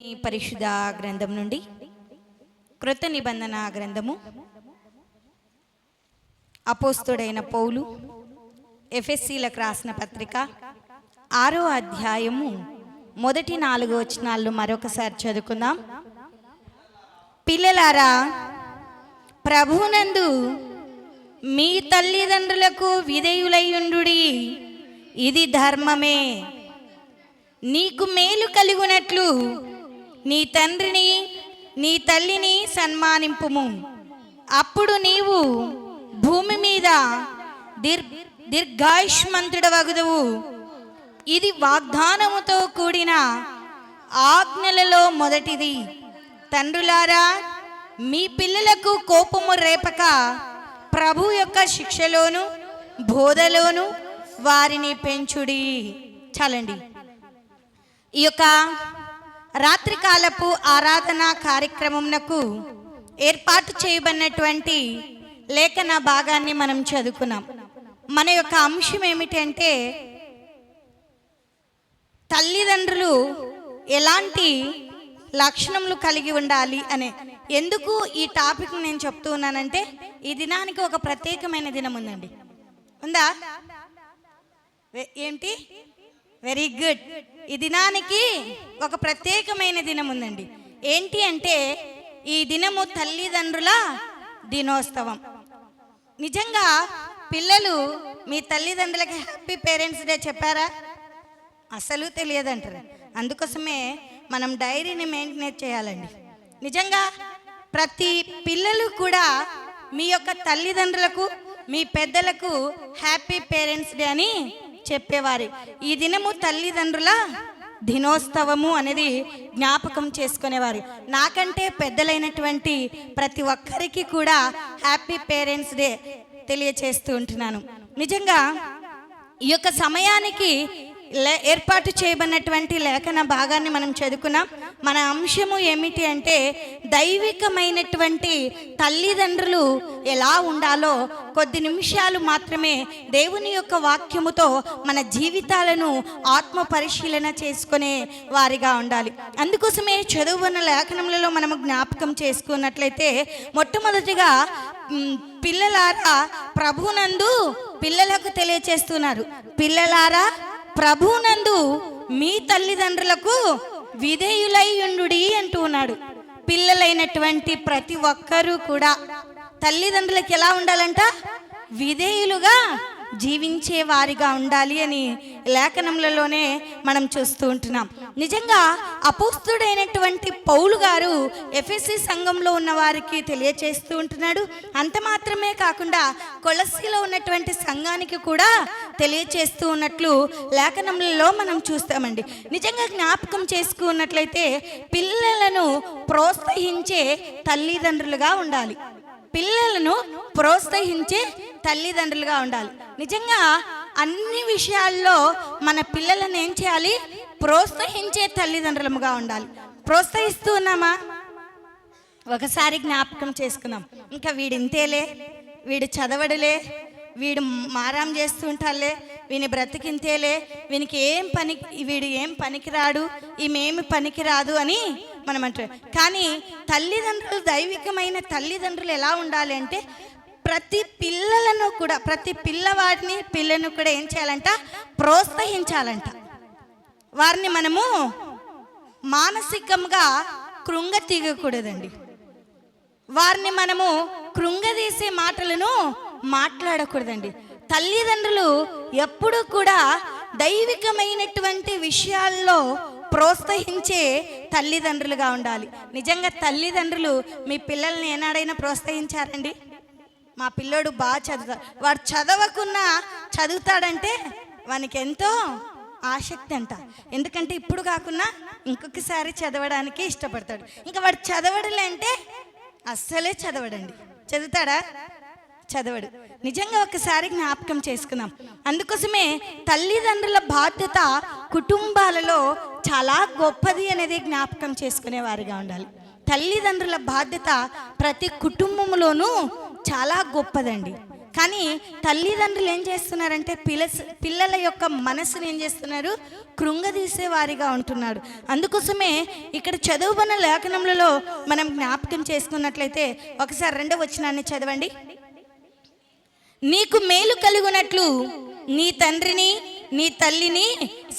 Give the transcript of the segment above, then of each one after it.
దేవుని పరిశుద్ధ గ్రంథం నుండి కృత నిబంధన గ్రంథము అపోస్తలుడైన పౌలు ఎఫెసీలకు రాసిన పత్రిక 6వ అధ్యాయము మొదటి 4 వచనాలను మరొకసారి చదువుకుందాం. పిల్లలారా, ప్రభువునందు మీ తల్లిదండ్రులకు విధేయులైయుండుడి, ఇది ధర్మమే. నీకు మేలు కలుగునట్లు నీ తండ్రిని నీ తల్లిని సన్మానింపుము. అప్పుడు నీవు భూమి మీద దీర్ఘాయుష్మంతుడవగుదువు. ఇది వాగ్దానముతో కూడిన ఆజ్ఞలలో మొదటిది. తండ్రులారా, మీ పిల్లలకు కోపము రేపక ప్రభు యొక్క శిక్షలోను బోధలోను వారిని పెంచుడి. చాలండి. ఈ యొక్క రాత్రికాలపు ఆరాధనా కార్యక్రమంకు ఏర్పాటు చేయబడినటువంటి లేఖన భాగాన్ని మనం చదువుకున్నాం. మన యొక్క అంశం ఏమిటంటే తల్లిదండ్రులు ఎలాంటి లక్షణములు కలిగి ఉండాలి అనే. ఎందుకు ఈ టాపిక్ నేను చెప్తూ ఉన్నానంటే, ఈ దినానికి ఒక ప్రత్యేకమైన దినం ఉందండి. ఉందా? ఏంటి? Very good. ఈ దినానికి ఒక ప్రత్యేకమైన దినం ఉందండి. ఏంటి అంటే, ఈ దినము తల్లిదండ్రుల దినోత్సవం. నిజంగా పిల్లలు మీ తల్లిదండ్రులకి హ్యాపీ పేరెంట్స్ డే చెప్పారా? అసలు తెలియదంటారు. అందుకోసమే మనం డైరీని మెయింటైన్ చేయాలండి. నిజంగా ప్రతి పిల్లలు కూడా మీ యొక్క తల్లిదండ్రులకు మీ పెద్దలకు హ్యాపీ పేరెంట్స్ డే అని చెప్పేవారు. ఈ దినము తల్లిదండ్రుల దినోత్సవము అనేది జ్ఞాపకం చేసుకునేవారు. నాకంటే పెద్దలైనటువంటి ప్రతి ఒక్కరికి కూడా హ్యాపీ పేరెంట్స్ డే తెలియచేస్తూ ఉంటున్నాను. నిజంగా ఈ యొక్క సమయానికి ఏర్పాటు చేయబడినటువంటి లేఖన భాగాన్ని మనం చదువుకున్నాం. మన అంశము ఏమిటి అంటే, దైవికమైనటువంటి తల్లిదండ్రులు ఎలా ఉండాలో కొద్ది నిమిషాలు మాత్రమే దేవుని యొక్క వాక్యముతో మన జీవితాలను ఆత్మ పరిశీలన చేసుకునే వారిగా ఉండాలి. అందుకోసమే చదువున్న లేఖనములలో మనము జ్ఞాపకం చేసుకున్నట్లయితే, మొట్టమొదటిగా పిల్లలారా ప్రభునందు పిల్లలకు తెలియచేస్తున్నారు. పిల్లలారా, ప్రభునందు మీ తల్లిదండ్రులకు విధేయులై ఉండుడి అంటూ ఉన్నాడు. పిల్లలైనటువంటి ప్రతి ఒక్కరూ కూడా తల్లిదండ్రులకు ఎలా ఉండాలంట? విధేయులుగా జీవించే వారిగా ఉండాలి అని లేఖనములలోనే మనం చూస్తూ ఉంటున్నాం. నిజంగా అపోస్తలుడైనటువంటి పౌలు గారు ఎఫెసీ సంఘంలో ఉన్న వారికి తెలియచేస్తూ ఉంటున్నాడు. అంత మాత్రమే కాకుండా కొలస్సీలో ఉన్నటువంటి సంఘానికి కూడా తెలియచేస్తూ ఉన్నట్లు లేఖనములలో మనం చూస్తామండి. నిజంగా జ్ఞాపకం చేసుకున్నట్లయితే పిల్లలను ప్రోత్సహించే తల్లిదండ్రులుగా ఉండాలి. పిల్లలను ప్రోత్సహించే తల్లిదండ్రులుగా ఉండాలి. నిజంగా అన్ని విషయాల్లో మన పిల్లలను ఏం చేయాలి? ప్రోత్సహించే తల్లిదండ్రులుగా ఉండాలి. ప్రోత్సహిస్తూ ఉన్నామా? ఒకసారి జ్ఞాపకం చేసుకున్నాం. ఇంకా వీడు ఇంతేలే, వీడు చదవడులే, వీడు మారాం చేస్తూ ఉంటాలే, వీని బ్రతికింతేలే, వీడు ఏం పనికిరాడు, ఈమెమి పనికిరాదు అని మనం అంటారు. కానీ తల్లిదండ్రులు, దైవికమైన తల్లిదండ్రులు ఎలా ఉండాలి అంటే, ప్రతి పిల్లలను కూడా, ప్రతి పిల్లను కూడా ఏం చేయాలంట? ప్రోత్సహించాలంట. వారిని మనము మానసికంగా కృంగతీయకూడదండి. వారిని మనము కృంగదీసే మాటలను మాట్లాడకూడదండి. తల్లిదండ్రులు ఎప్పుడూ కూడా దైవికమైనటువంటి విషయాల్లో ప్రోత్సహించే తల్లిదండ్రులుగా ఉండాలి. నిజంగా తల్లిదండ్రులు మీ పిల్లల్ని ఏనాడైనా ప్రోత్సహించారండి? మా పిల్లోడు బాగా చదువుతాడు, వాడు చదవకున్నా చదువుతాడంటే వానికి ఎంతో ఆసక్తి అంట. ఎందుకంటే ఇప్పుడు కాకున్నా ఇంకొకసారి చదవడానికి ఇష్టపడతాడు. ఇంకా వాడు చదవడలే అంటే అస్సలే చదవడండి. చదువుతాడా? చదవడు. నిజంగా ఒకసారి జ్ఞాపకం చేసుకున్నాం. అందుకోసమే తల్లిదండ్రుల బాధ్యత కుటుంబాలలో చాలా గొప్పది అనేది జ్ఞాపకం చేసుకునే వారిగా ఉండాలి. తల్లిదండ్రుల బాధ్యత ప్రతి కుటుంబంలోనూ చాలా గొప్పదండి. కానీ తల్లిదండ్రులు ఏం చేస్తున్నారంటే పిల్లల యొక్క మనసును ఏం చేస్తున్నారు? కృంగదీసే వారిగా ఉంటున్నారు. అందుకోసమే ఇక్కడ చదువుకున్న లేఖనములలో మనం జ్ఞాపకం చేసుకున్నట్లయితే ఒకసారి 2వ వచనాన్ని చదవండి. నీకు మేలు కలుగునట్లు నీ తండ్రిని నీ తల్లిని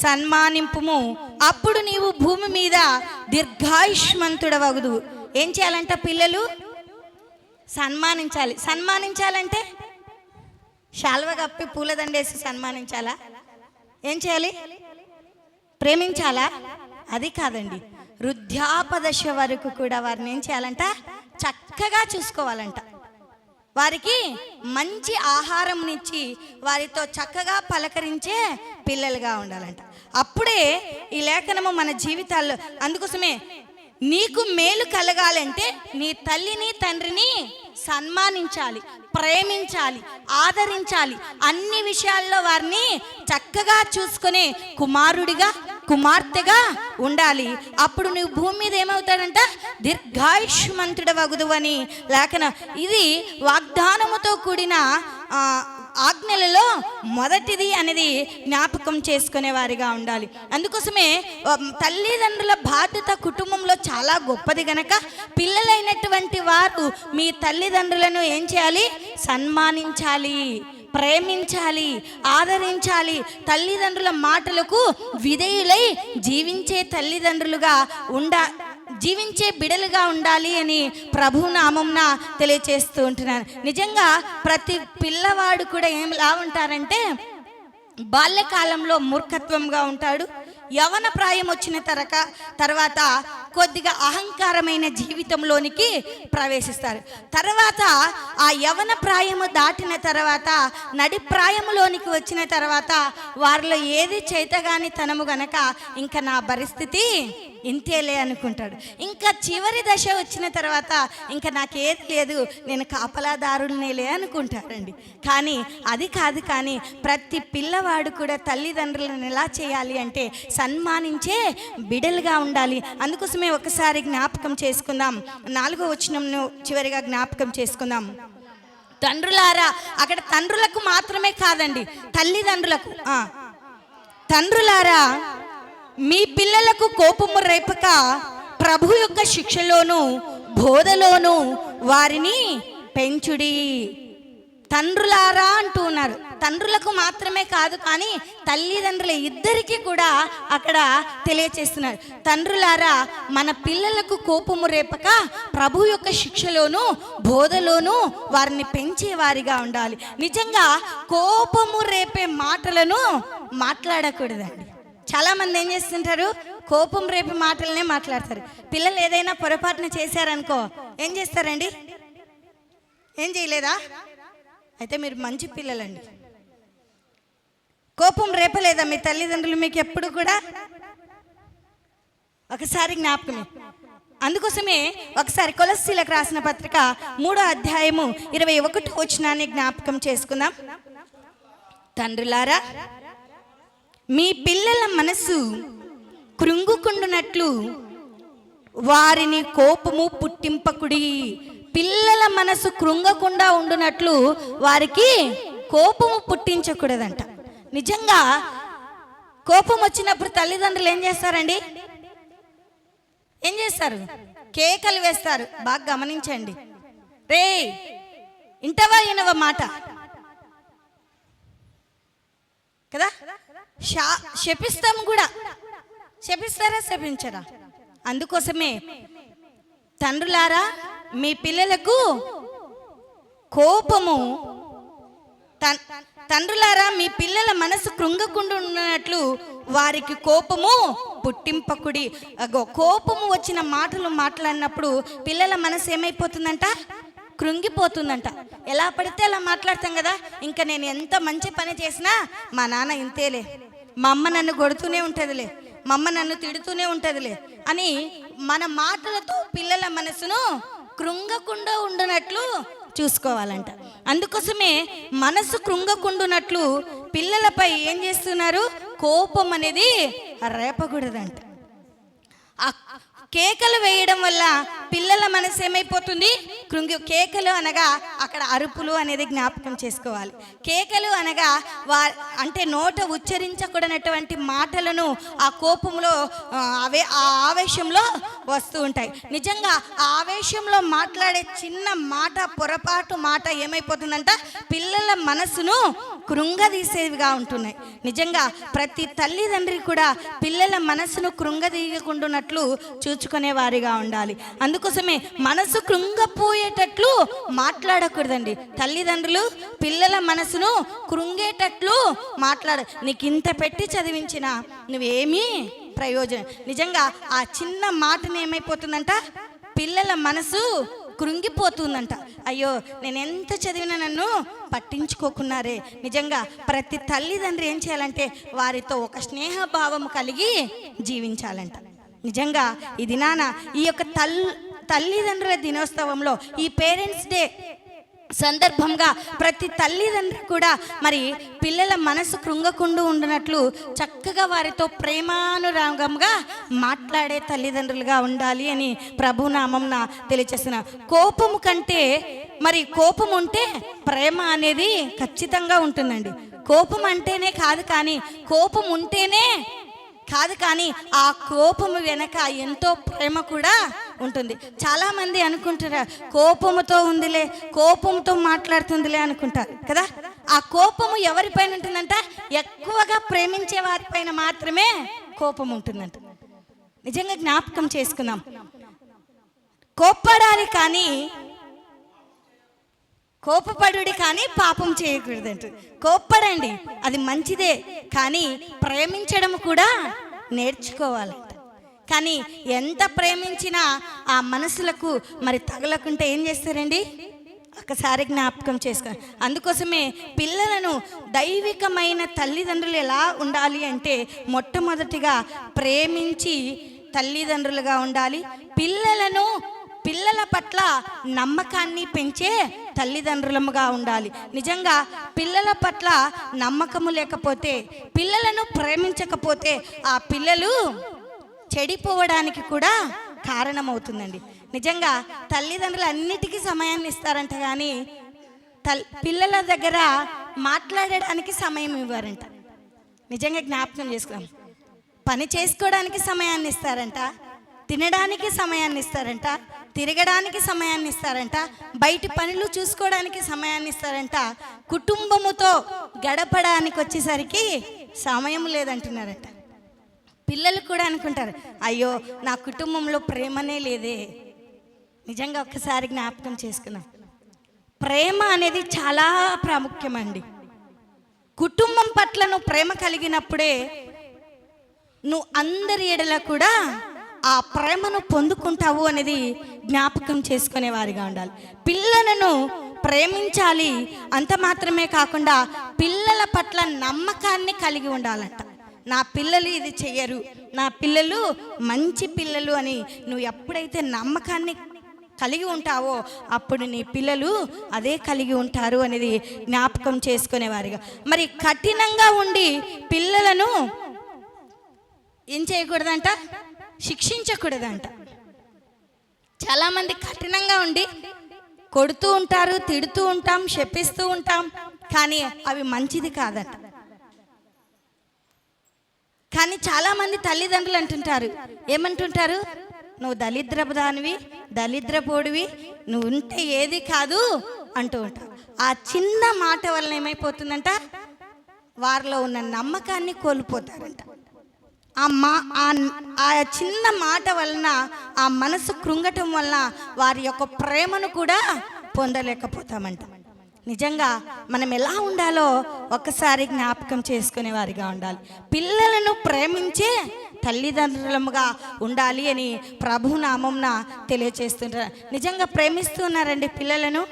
సన్మానింపుము, అప్పుడు నీవు భూమి మీద దీర్ఘాయుష్మంతుడవగుదు. ఏం చేయాలంట? పిల్లలు సన్మానించాలి. సన్మానించాలంటే శాల్వ కప్పి పూలదండేసి సన్మానించాలా? ఏం చేయాలి? ప్రేమించాలా? అది కాదండి. వృద్ధాపదశ వరకు కూడా వారిని ఏం చేయాలంట? చక్కగా చూసుకోవాలంట. వారికి మంచి ఆహారంనిచ్చి వారితో చక్కగా పలకరించే పిల్లలుగా ఉండాలంట. అప్పుడే ఈ లేఖనము మన జీవితాల్లో, అందుకోసమే నీకు మేలు కలగాలంటే నీ తల్లిని తండ్రిని సన్మానించాలి, ప్రేమించాలి, ఆదరించాలి. అన్ని విషయాల్లో వారిని చక్కగా చూసుకునే కుమారుడిగా కుమార్తెగా ఉండాలి. అప్పుడు నువ్వు భూమి మీద ఏమవుతాడంట? దీర్ఘాయుష్మంతుడవగుదు అని లేఖన. ఇది వాగ్దానముతో కూడిన ఆజ్ఞలలో మొదటిది అనేది జ్ఞాపకం చేసుకునే వారిగా ఉండాలి. అందుకోసమే తల్లిదండ్రుల బాధ్యత కుటుంబంలో చాలా గొప్పది గనక పిల్లలైనటువంటి వారు మీ తల్లిదండ్రులను ఏం చేయాలి? సన్మానించాలి, ప్రేమించాలి, ఆదరించాలి. తల్లిదండ్రుల మాటలకు విధేయులై జీవించే తల్లిదండ్రులుగా జీవించే బిడలుగా ఉండాలి అని ప్రభు నామంన తెలియచేస్తూ ఉంటున్నాను. నిజంగా ప్రతి పిల్లవాడు కూడా ఎలా ఉంటారంటే బాల్యకాలంలో మూర్ఖత్వంగా ఉంటాడు. యవన ప్రాయం వచ్చిన తర్వాత కొద్దిగా అహంకారమైన జీవితంలోనికి ప్రవేశిస్తారు. తర్వాత ఆ యవన ప్రాయము దాటిన తర్వాత నడి ప్రాయములోనికి వచ్చిన తర్వాత వారిలో ఏది చేతగాని తనము గనక ఇంకా నా పరిస్థితి ఇంతేలే అనుకుంటాడు. ఇంకా చివరి దశ వచ్చిన తర్వాత ఇంకా నాకేది లేదు, నేను కాపలాదారులనేలే అనుకుంటారండి. కానీ అది కాదు. కానీ ప్రతి పిల్లవాడు కూడా తల్లిదండ్రులను ఎలా చేయాలి అంటే సన్మానించే బిడలుగా ఉండాలి. అందుకోసమే ఒకసారి జ్ఞాపకం చేసుకుందాం. 4వ వచనంను చివరిగా జ్ఞాపకం చేసుకుందాం. తండ్రులారా, అక్కడ తండ్రులకు మాత్రమే కాదండి, తల్లిదండ్రులకు. తండ్రులారా, మీ పిల్లలకు కోపము రేపక ప్రభు యొక్క శిక్షలోను బోధలోను వారిని పెంచుడి. తండ్రులారా అంటూ ఉన్నారు. తండ్రులకు మాత్రమే కాదు, కానీ తల్లిదండ్రుల ఇద్దరికీ కూడా అక్కడ తెలియచేస్తున్నారు. తండ్రులారా, మన పిల్లలకు కోపము రేపక ప్రభు యొక్క శిక్షలోను బోధలోను వారిని పెంచేవారిగా ఉండాలి. నిజంగా కోపము రేపే మాటలను మాట్లాడకూడదండి. చాలా మంది ఏం చేస్తుంటారు? కోపం రేపే మాటలనే మాట్లాడతారు. పిల్లలు ఏదైనా పొరపాటున చేశారనుకో ఏం చేస్తారండి? ఏం చేయలేదా? అయితే మీరు మంచి పిల్లలండి. కోపం రేపలేదా మీ తల్లిదండ్రులు మీకు ఎప్పుడు కూడా? ఒకసారి జ్ఞాపకమే. అందుకోసమే ఒకసారి కొలస్సీలకు రాసిన పత్రిక 3వ అధ్యాయము 21వ వచనాన్ని జ్ఞాపకం చేసుకుందాం. తండ్రులారా, మీ పిల్లల మనసు కృంగుకుండునట్లు వారిని కోపము పుట్టింపకుడి. పిల్లల మనసు కృంగకుండా ఉండునట్లు వారికి కోపము పుట్టించకూడదంట. నిజంగా కోపం వచ్చినప్పుడు తల్లిదండ్రులు ఏం చేస్తారండి? ఏం చేస్తారు? కేకలు వేస్తారు. బాగా గమనించండి. రే ఇంటవా ఈనవ మాట కదా, శపిస్తాం కూడా. శపిస్తారా? శపించరా? అందుకోసమే తండ్రులారా, మీ పిల్లలకు కోపము తండ్రులారా, మీ పిల్లల మనసు కృంగకుండా ఉన్నట్లు వారికి కోపము పుట్టింపకుడి. కోపము వచ్చిన మాటలు మాట్లాడినప్పుడు పిల్లల మనసు ఏమైపోతుందంట? కృంగిపోతుందంట. ఎలా పడితే అలా మాట్లాడతాం కదా. ఇంకా నేను ఎంత మంచి పని చేసినా మా నాన్న ఇంతేలే, మా అమ్మ నన్ను కొడుతూనే ఉంటుందిలే, మా అమ్మ నన్ను తిడుతూనే ఉంటుందిలే అని మన మాటలతో పిల్లల మనసును కృంగకుండా ఉండనట్లు చూసుకోవాలంట. అందుకోసమే మనసు కృంగకుండునట్లు పిల్లలపై ఏం చేస్తున్నారు? కోపం అనేది రేపకూడదంట. ఆ కేకలు వేయడం వల్ల పిల్లల మనసు ఏమైపోతుంది? కేకలు అనగా అక్కడ అరుపులు అనేది జ్ఞాపకం చేసుకోవాలి. కేకలు అనగా అంటే నోట ఉచ్చరించకూడనటువంటి మాటలను ఆ కోపంలో ఆ ఆవేశంలో వస్తూ ఉంటాయి. నిజంగా ఆ ఆవేశంలో మాట్లాడే చిన్న మాట, పొరపాటు మాట ఏమైపోతుందంట, పిల్లల మనసును కృంగదీసేవిగా ఉంటున్నాయి. నిజంగా ప్రతి తల్లిదండ్రి కూడా పిల్లల మనసును కృంగదీయకుండానట్లు చూచుకునే వారిగా ఉండాలి. అందుకోసమే మనసు కృంగపోయేటట్లు మాట్లాడకూడదండి. తల్లిదండ్రులు పిల్లల మనసును కృంగేటట్లు నీకు ఇంత పెట్టి చదివించినా నువ్వేమీ ప్రయోజనం. నిజంగా ఆ చిన్న మాటను ఏమైపోతుందంట, పిల్లల మనసు కృంగిపోతుందంట. అయ్యో నేను ఎంత చదివినా నన్ను పట్టించుకోకున్నారే. నిజంగా ప్రతి తల్లిదండ్రి ఏం చేయాలంటే వారితో ఒక స్నేహభావం కలిగి జీవించాలంట. నిజంగా ఈ దినాన ఈ యొక్క తల్లిదండ్రుల దినోత్సవంలో, ఈ పేరెంట్స్ డే సందర్భంగా ప్రతి తల్లిదండ్రులు కూడా మరి పిల్లల మనసు కృంగకుండా ఉండినట్లు చక్కగా వారితో ప్రేమానురాగంగా మాట్లాడే తల్లిదండ్రులుగా ఉండాలి అని ప్రభునామంన తెలియచేస్తున్నా. కోపము కంటే మరి కోపం ఉంటే ప్రేమ అనేది ఖచ్చితంగా ఉంటుందండి. కోపం అంటేనే కాదు, కానీ కోపం ఉంటేనే కాదు, కానీ ఆ కోపము వెనక ఎంతో ప్రేమ కూడా ఉంటుంది. చాలామంది అనుకుంటారు కోపముతో ఉందిలే, కోపంతో మాట్లాడుతుందిలే అనుకుంటారు కదా. ఆ కోపము ఎవరిపైన ఉంటుందంట, ఎక్కువగా ప్రేమించే వారిపైన మాత్రమే కోపం ఉంటుందంట. నిజంగా జ్ఞాపకం చేసుకుందాం. కోపపడుడి కానీ పాపం చేయకూడదంట. కోప్పడండి, అది మంచిదే, కానీ ప్రేమించడం కూడా నేర్చుకోవాలంట. కానీ ఎంత ప్రేమించినా ఆ మనసులకు మరి తగలకుంటే ఏం చేస్తారండి, ఒకసారి జ్ఞాపకం చేసుకో. అందుకోసమే పిల్లలను దైవికమైన తల్లిదండ్రులు ఎలా ఉండాలి అంటే, మొట్టమొదటిగా ప్రేమించి తల్లిదండ్రులుగా ఉండాలి. పిల్లల పట్ల నమ్మకాన్ని పెంచే తల్లిదండ్రులముగా ఉండాలి. నిజంగా పిల్లల పట్ల నమ్మకము లేకపోతే, పిల్లలను ప్రేమించకపోతే ఆ పిల్లలు చెడిపోవడానికి కూడా కారణమవుతుందండి. నిజంగా తల్లిదండ్రులు అన్నిటికీ సమయాన్ని ఇస్తారంట, కానీ పిల్లల దగ్గర మాట్లాడడానికి సమయం ఇవ్వరంట. నిజంగా జ్ఞాపకం చేసుకున్నాం. పని చేసుకోవడానికి సమయాన్ని ఇస్తారంట, తినడానికి సమయాన్ని ఇస్తారంట, తిరగడానికి సమయాన్ని ఇస్తారంట, బయటి పనులు చూసుకోవడానికి సమయాన్ని ఇస్తారంట. కుటుంబముతో గడపడానికి వచ్చేసరికి సమయం లేదంటున్నారంట. పిల్లలు కూడా అనుకుంటారు, అయ్యో నా కుటుంబంలో ప్రేమనే లేదే. నిజంగా ఒక్కసారి జ్ఞాపకం చేసుకున్నాం. ప్రేమ అనేది చాలా ప్రాముఖ్యమండి. కుటుంబం పట్ల నువ్వు ప్రేమ కలిగినప్పుడే నువ్వు అందరి ఎడల కూడా ఆ ప్రేమను పొందుకుంటావు అనేది జ్ఞాపకం చేసుకునే వారిగా ఉండాలి. పిల్లలను ప్రేమించాలి, అంత మాత్రమే కాకుండా పిల్లల పట్ల నమ్మకాన్ని కలిగి ఉండాలంట. నా పిల్లలు ఇది చెయ్యరు, నా పిల్లలు మంచి పిల్లలు అని నువ్వు ఎప్పుడైతే నమ్మకాన్ని కలిగి ఉంటావో అప్పుడు నీ పిల్లలు అదే కలిగి ఉంటారు అనేది జ్ఞాపకం చేసుకునేవారిగా. మరి కఠినంగా ఉండి పిల్లలను ఏం చేయకూడదంట, శిక్షించకూడదంట. చాలామంది కఠినంగా ఉండి కొడుతూ ఉంటారు, తిడుతూ ఉంటాం, శపిస్తూ ఉంటాం, కానీ అవి మంచిది కాదట. కానీ చాలామంది తల్లిదండ్రులు అంటుంటారు, ఏమంటుంటారు, నువ్వు దళిద్రపు దానివి, దళిద్రపోడివి, నువ్వు ఉంటే ఏది కాదు అంటూ ఉంటావు. ఆ చిన్న మాట వలన ఏమైపోతుందంట, వారిలో ఉన్న నమ్మకాన్ని కోల్పోతారంట. ఆ చిన్న మాట వలన ఆ మనసు కృంగటం వలన వారి యొక్క ప్రేమను కూడా పొందలేకపోతామంట. నిజంగా మనం ఎలా ఉండాలో ఒక్కసారి జ్ఞాపకం చేసుకునే వారిగా ఉండాలి. పిల్లలను ప్రేమించే తల్లిదండ్రులముగా ఉండాలి అని ప్రభునామంన తెలియచేస్తుంటారు. నిజంగా ప్రేమిస్తున్నారండి పిల్లలను.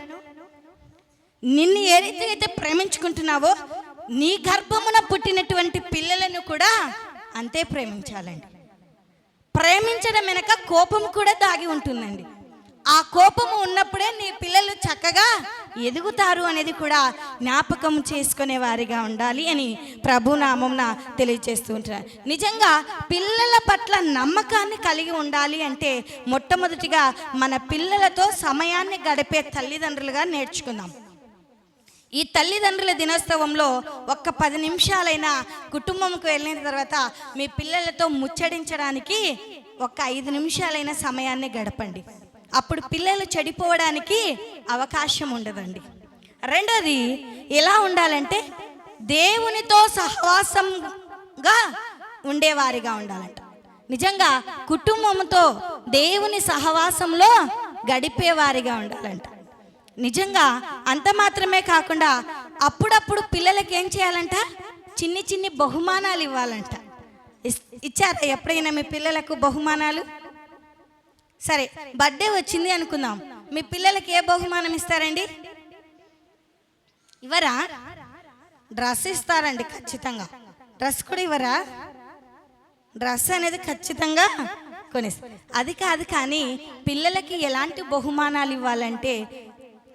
నిన్ను ఏ రీతిగా అయితే ప్రేమించుకుంటున్నావో నీ గర్భమున పుట్టినటువంటి పిల్లలను కూడా అంతే ప్రేమించాలండి. ప్రేమించడం వెనక కోపం కూడా దాగి ఉంటుందండి. ఆ కోపము ఉన్నప్పుడే నీ పిల్లలు చక్కగా ఎదుగుతారు అనేది కూడా జ్ఞాపకం చేసుకునే వారిగా ఉండాలి అని ప్రభునామంన తెలియజేస్తూ ఉంటారు. నిజంగా పిల్లల పట్ల నమ్మకాన్ని కలిగి ఉండాలి అంటే మొట్టమొదటిగా మన పిల్లలతో సమయాన్ని గడిపే తల్లిదండ్రులుగా నేర్చుకుందాం. ఈ తల్లిదండ్రుల దినోత్సవంలో ఒక్క 10 నిమిషాలైనా కుటుంబంకు వెళ్ళిన తర్వాత మీ పిల్లలతో ముచ్చడించడానికి ఒక 5 నిమిషాలైన సమయాన్ని గడపండి. అప్పుడు పిల్లలు చెడిపోవడానికి అవకాశం ఉండదండి. రెండోది ఎలా ఉండాలంటే దేవునితో సహవాసంగా ఉండేవారిగా ఉండాలంట. నిజంగా కుటుంబంతో దేవుని సహవాసంలో గడిపేవారిగా ఉండాలంట. నిజంగా అంత మాత్రమే కాకుండా అప్పుడప్పుడు పిల్లలకి ఏం చేయాలంట, చిన్ని చిన్ని బహుమానాలు ఇవ్వాలంట. ఇచ్చారా ఎప్పుడైనా మీ పిల్లలకు బహుమానాలు? సరే, బర్త్డే వచ్చింది అనుకుందాం, మీ పిల్లలకి ఏ బహుమానం ఇస్తారండి? ఇవ్వరా? డ్రెస్ ఇస్తారండి ఖచ్చితంగా. డ్రెస్ కూడా ఇవ్వరా? డ్రెస్ అనేది ఖచ్చితంగా కొనిస్తారు. అది కాదు, కానీ పిల్లలకి ఎలాంటి బహుమానాలు ఇవ్వాలంటే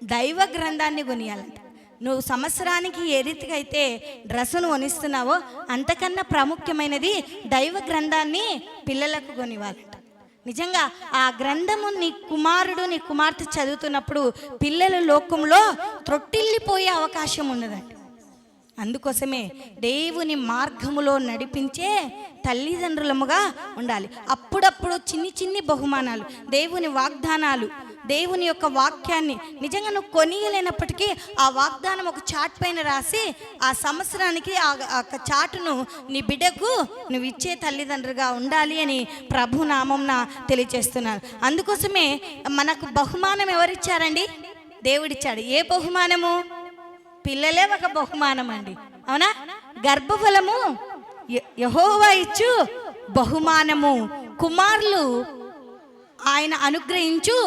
దైవ గ్రంథాన్ని కొనియాలంట. నువ్వు సంవత్సరానికి ఏ రీతిగా అయితే డ్రెస్సును కొనిస్తున్నావో అంతకన్నా ప్రాముఖ్యమైనది దైవ గ్రంథాన్ని పిల్లలకు కొనివ్వాలంట. నిజంగా ఆ గ్రంథము నీ కుమారుడు నీ కుమార్తె చదువుతున్నప్పుడు పిల్లల లోకంలో త్రొట్టిల్లిపోయే అవకాశం ఉన్నదండి. అందుకోసమే దేవుని మార్గములో నడిపించే తల్లిదండ్రులముగా ఉండాలి. అప్పుడప్పుడు చిన్ని చిన్ని బహుమానాలు, దేవుని వాగ్దానాలు, దేవుని యొక్క వాక్యాన్ని నిజంగా నువ్వు కొనియలేనప్పటికీ ఆ వాగ్దానం ఒక చాట్ పైన రాసి ఆ సంవత్సరానికి ఆ చాటును నీ బిడ్డకు నువ్వు ఇచ్చే తల్లిదండ్రులుగా ఉండాలి అని ప్రభు నామంన తెలియజేస్తున్నాను. అందుకోసమే మనకు బహుమానం ఎవరిచ్చారండి? దేవుడిచ్చాడు. ఏ బహుమానము? పిల్లలే ఒక బహుమానం అండి, అవునా? గర్భఫలము యెహోవా ఇచ్చు బహుమానము, కుమారులు ఆయన అనుగ్రహించు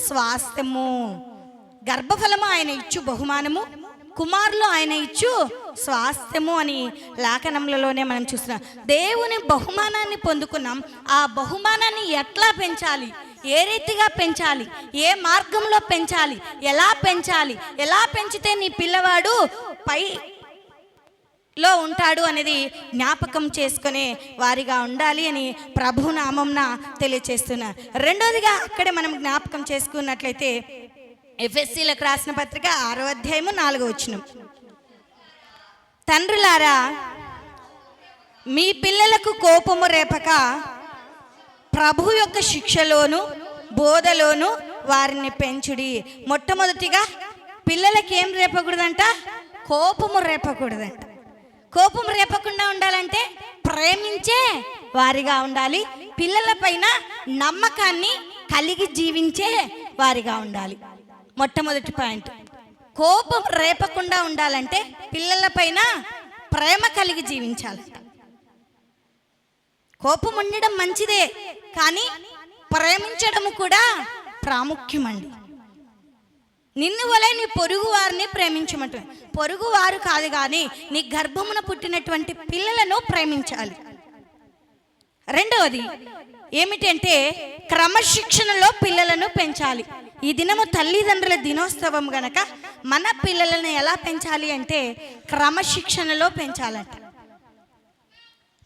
స్వాస్థ్యము. గర్భఫలము ఆయన ఇచ్చు బహుమానము, కుమారులు ఆయన ఇచ్చు స్వాస్థ్యము అని లేఖనములలోనే మనం చూస్తున్నాం. దేవుని బహుమానాన్ని పొందుకున్నాం. ఆ బహుమానాన్ని ఎట్లా పెంచాలి, ఏ రీతిగా పెంచాలి, ఏ మార్గంలో పెంచాలి, ఎలా పెంచాలి, ఎలా పెంచితే నీ పిల్లవాడు పైలో ఉంటాడు అనేది జ్ఞాపకం చేసుకునే వారిగా ఉండాలి అని ప్రభు నామంన తెలియచేస్తున్నారు. రెండోదిగా అక్కడే మనం జ్ఞాపకం చేసుకున్నట్లయితే ఎఫెసీలకు రాసిన పత్రిక 6వ అధ్యాయము 4వ వచనం, తండ్రులారా మీ పిల్లలకు కోపము రేపక ప్రభు యొక్క శిక్షలోను బోధలోను వారిని పెంచుడి. మొట్టమొదటిగా పిల్లలకి ఏం రేపకూడదంట? కోపము రేపకూడదంట. కోపం రేపకుండా ఉండాలంటే ప్రేమించే వారిగా ఉండాలి. పిల్లల పైన నమ్మకాన్ని కలిగి జీవించే వారిగా ఉండాలి. మొట్టమొదటి పాయింట్, కోపం రేపకుండా ఉండాలంటే పిల్లల పైన ప్రేమ కలిగి జీవించాలంట. కోపం ఉండడం మంచిదే, కానీ ప్రేమించడం కూడా ప్రాముఖ్యమండి. నిన్ను వలె నీ పొరుగు వారిని ప్రేమించమంట. పొరుగు వారు కాదు, కానీ నీ గర్భమున పుట్టినటువంటి పిల్లలను ప్రేమించాలి. రెండవది ఏమిటంటే క్రమశిక్షణలో పిల్లలను పెంచాలి. ఈ దినము తల్లిదండ్రుల దినోత్సవం గనక మన పిల్లలను ఎలా పెంచాలి అంటే క్రమశిక్షణలో పెంచాలంట.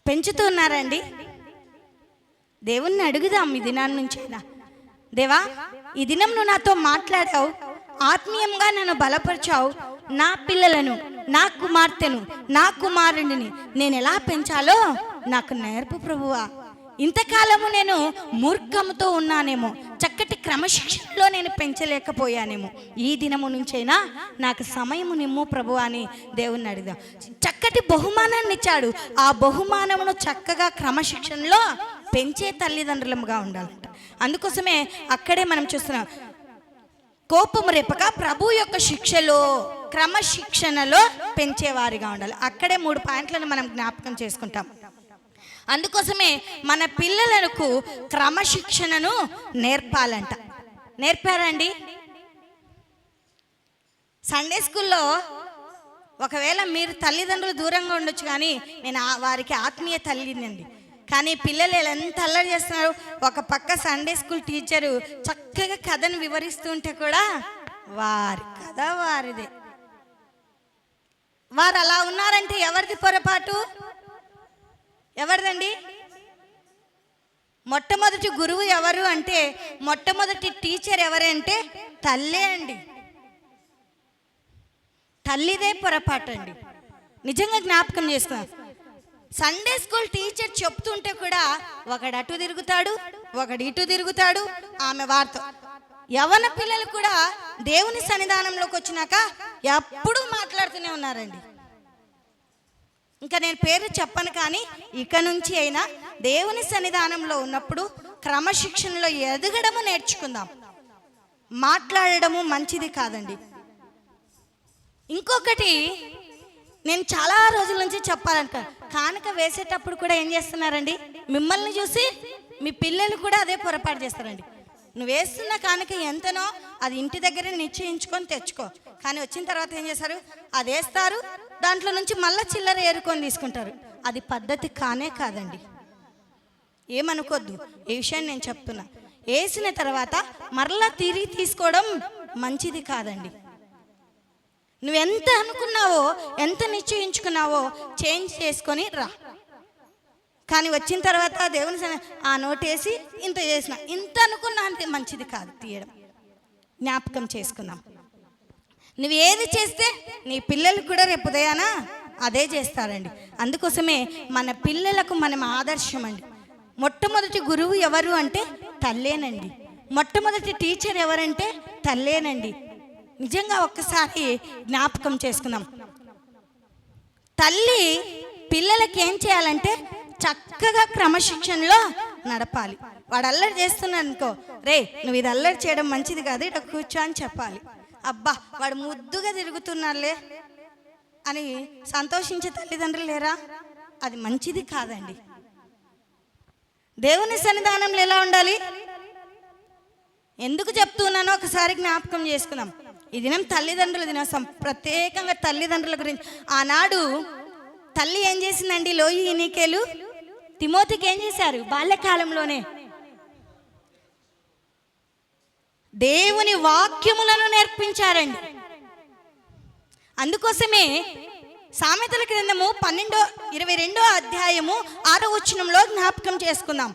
పెంచుతున్నారండి? దేవుణ్ణి అడుగుదాం ఈ దినాన్ని నుంచైనా, దేవా ఈ దినం నువ్వు నాతో మాట్లాడావు, ఆత్మీయంగా నన్ను బలపరిచావు, నా పిల్లలను, నా కుమార్తెను, నా కుమారుడిని నేను ఎలా పెంచాలో నాకు నేర్పు ప్రభువా. ఇంతకాలము నేను మూర్ఖముతో ఉన్నానేమో, చక్కటి క్రమశిక్షణలో నేను పెంచలేకపోయానేమో, ఈ దినము నుంచైనా నాకు సమయము నిమ్ము ప్రభువా అని దేవుణ్ణి అడిగాం. చక్కటి బహుమానాన్ని ఇచ్చాడు. ఆ బహుమానమును చక్కగా క్రమశిక్షణలో పెంచే తల్లిదండ్రులముగా ఉండాలంట. అందుకోసమే అక్కడే మనం చూస్తున్నాం, కోపము రేపక ప్రభు యొక్క శిక్షలో క్రమశిక్షణలో పెంచేవారిగా ఉండాలి. అక్కడే 3 పాయింట్లను మనం జ్ఞాపకం చేసుకుంటాం. అందుకోసమే మన పిల్లలకు క్రమశిక్షణను నేర్పాలంట. నేర్పారండి? సండే స్కూల్లో ఒకవేళ మీరు తల్లిదండ్రులు దూరంగా ఉండొచ్చు, కానీ నేను వారికి ఆత్మీయ తల్లినండి. కానీ పిల్లలు ఎంత అల్లరి చేస్తున్నారు. ఒక పక్క సండే స్కూల్ టీచరు చక్కగా కథను వివరిస్తుంటే కూడా వారి కథ వారిదే. వారు అలా ఉన్నారంటే ఎవరిది పొరపాటు? ఎవరిదండి? మొట్టమొదటి గురువు ఎవరు అంటే, మొట్టమొదటి టీచర్ ఎవరంటే తల్లే అండి. తల్లిదే పొరపాటు అండి. నిజంగా జ్ఞాపకం చేసుకున్నాం. సండే స్కూల్ టీచర్ చెప్తుంటే కూడా ఒకడు అటు తిరుగుతాడు, ఒకడు ఇటు తిరుగుతాడు. ఆమె వారితో యవ్వన పిల్లలు కూడా దేవుని సన్నిధానంలోకి వచ్చినాక ఎప్పుడూ మాట్లాడుతూనే ఉన్నారండి. ఇంకా నేను పేరు చెప్పను, కానీ ఇక నుంచి అయినా దేవుని సన్నిధానంలో ఉన్నప్పుడు క్రమశిక్షణలో ఎదగడము నేర్చుకుందాం. మాట్లాడడము మంచిది కాదండి. ఇంకొకటి నేను చాలా రోజుల నుంచి చెప్పాలనుకో, కానుక వేసేటప్పుడు కూడా ఏం చేస్తున్నారండి? మిమ్మల్ని చూసి మీ పిల్లలు కూడా అదే పొరపాటు చేస్తారండి. నువ్వు వేస్తున్న కానుక ఎంతనో అది ఇంటి దగ్గర నిశ్చయించుకొని తెచ్చుకో, కానీ వచ్చిన తర్వాత ఏం చేస్తారు? అది వేస్తారు, దాంట్లో నుంచి మళ్ళీ చిల్లర ఏరుకొని తీసుకుంటారు. అది పద్ధతి కానే కాదండి. ఏమనుకోద్దు, ఈ విషయాన్ని నేను చెప్తున్నా. వేసిన తర్వాత మరలా తిరిగి తీసుకోవడం మంచిది కాదండి. నువ్వెంత అనుకున్నావో, ఎంత నిశ్చయించుకున్నావో చేంజ్ చేసుకొని రా. కానీ వచ్చిన తర్వాత దేవుని ఆ నోటేసి ఇంత చేసిన, ఇంత అనుకున్నా అంటే మంచిది కాదు తీయడం. జ్ఞాపకం చేసుకుందాం. నువ్వు ఏది చేస్తే నీ పిల్లలు కూడా రేపు ఉదయాన అదే చేస్తారండి. అందుకోసమే మన పిల్లలకు మనం ఆదర్శం అండి. మొట్టమొదటి గురువు ఎవరు అంటే తల్లేనండి. మొట్టమొదటి టీచర్ ఎవరంటే తల్లేనండి. నిజంగా ఒక్కసారి జ్ఞాపకం చేసుకుందాం. తల్లి పిల్లలకి ఏం చేయాలంటే చక్కగా క్రమశిక్షణలో నడపాలి. వాడు అల్లరి చేస్తున్నాడు అనుకో, రే నువ్వు ఇది అల్లరి చేయడం మంచిది కాదు, ఇక్కడ కూర్చో అని చెప్పాలి. అబ్బా వాడు ముద్దుగా తిరుగుతున్నాడులే అని సంతోషించే తల్లిదండ్రులు లేరా? అది మంచిది కాదండి. దేవుని సన్నిధానంలో ఎలా ఉండాలి? ఎందుకు చెప్తున్నానో ఒకసారి జ్ఞాపకం చేసుకుందాం. ఈ దినం తల్లిదండ్రుల దినోత్సవం, ప్రత్యేకంగా తల్లిదండ్రుల గురించి. ఆనాడు తల్లి ఏం చేసిందండి? లోయి ఎనికేలు తిమోతికి ఏం చేశారు? బాల్యకాలంలోనే దేవుని వాక్యములను నేర్పించారండి. అందుకోసమే సామెతల గ్రంథము 22వ అధ్యాయము 6వ వచనంలో జ్ఞాపకం చేసుకుందాం.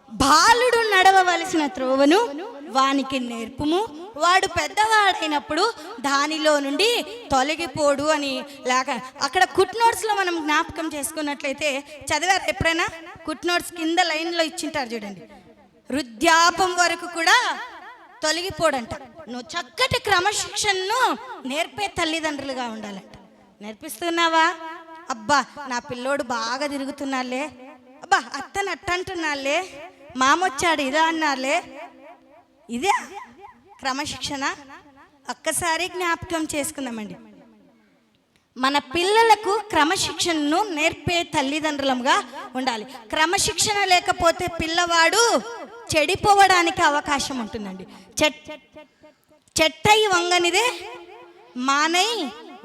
బాలుడు నడవవలసిన త్రోవను వానికి నేర్పుము, వాడు పెద్దవాడైనప్పుడు దానిలో నుండి తొలగిపోడు అని. లేక అక్కడ కుట్ నోట్స్లో మనం జ్ఞాపకం చేసుకున్నట్లయితే చదివారు ఎప్పుడైనా? కుట్ నోట్స్ కింద లైన్లో ఇచ్చింటారు చూడండి. వృద్ధాపం వరకు కూడా తొలగిపోడంట. నువ్వు చక్కటి క్రమశిక్షణను నేర్పే తల్లిదండ్రులుగా ఉండాలంట. నేర్పిస్తున్నావా? అబ్బా నా పిల్లోడు బాగా తిరుగుతున్నాలే, అబ్బా అత్తను అట్ట అంటున్నాలే, మామొచ్చాడు ఇలా అన్నాలే. ఇదే క్రమశిక్షణ? ఒక్కసారి జ్ఞాపకం చేసుకుందామండి. మన పిల్లలకు క్రమశిక్షణను నేర్పే తల్లిదండ్రులుగా ఉండాలి. క్రమశిక్షణ లేకపోతే పిల్లవాడు చెడిపోవడానికి అవకాశం ఉంటుందండి. చెట్టై వంగనిదే మానై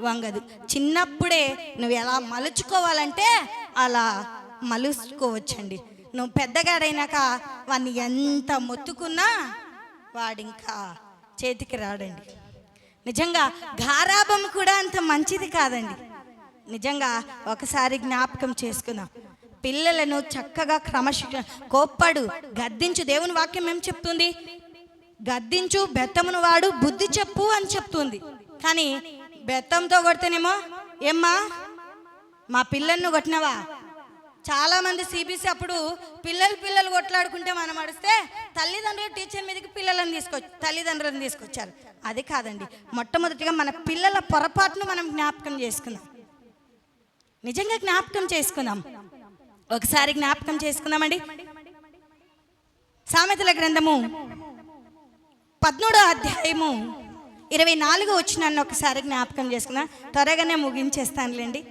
వంగదు. చిన్నప్పుడే నువ్వు ఎలా మలుచుకోవాలంటే అలా మలుచుకోవచ్చండి. నువ్వు పెద్దగాడైనాక వాడిని ఎంత మొత్తుకున్నా వాడింకా చేతికి రాడండి. నిజంగా గారాబం కూడా అంత మంచిది కాదండి. నిజంగా ఒకసారి జ్ఞాపకం చేసుకుందాం. పిల్లలను చక్కగా క్రమశిక్షణ, కోప్పడు, గద్దించు. దేవుని వాక్యం ఏం చెప్తుంది? గద్దించు, బెత్తమును వాడు, బుద్ధి చెప్పు అని చెప్తుంది. కానీ బెత్తంతో కొడితేనేమో, ఏమ్మా మా పిల్లలను కొట్టినవా? చాలామంది సిబిసి అప్పుడు పిల్లలు కొట్లాడుకుంటే మనం అడిస్తే తల్లిదండ్రులు టీచర్ మీదకి తల్లిదండ్రులను తీసుకొచ్చారు. అది కాదండి. మొట్టమొదటిగా మన పిల్లల పొరపాటును మనం జ్ఞాపకం చేసుకుందాం. నిజంగా జ్ఞాపకం చేసుకుందాం. ఒకసారి జ్ఞాపకం చేసుకుందామండి. సామెతల గ్రంథము 13వ అధ్యాయము 24వ వచనాన్ని ఒకసారి జ్ఞాపకం చేసుకుందాం. త్వరగానే ముగించేస్తానులేండి.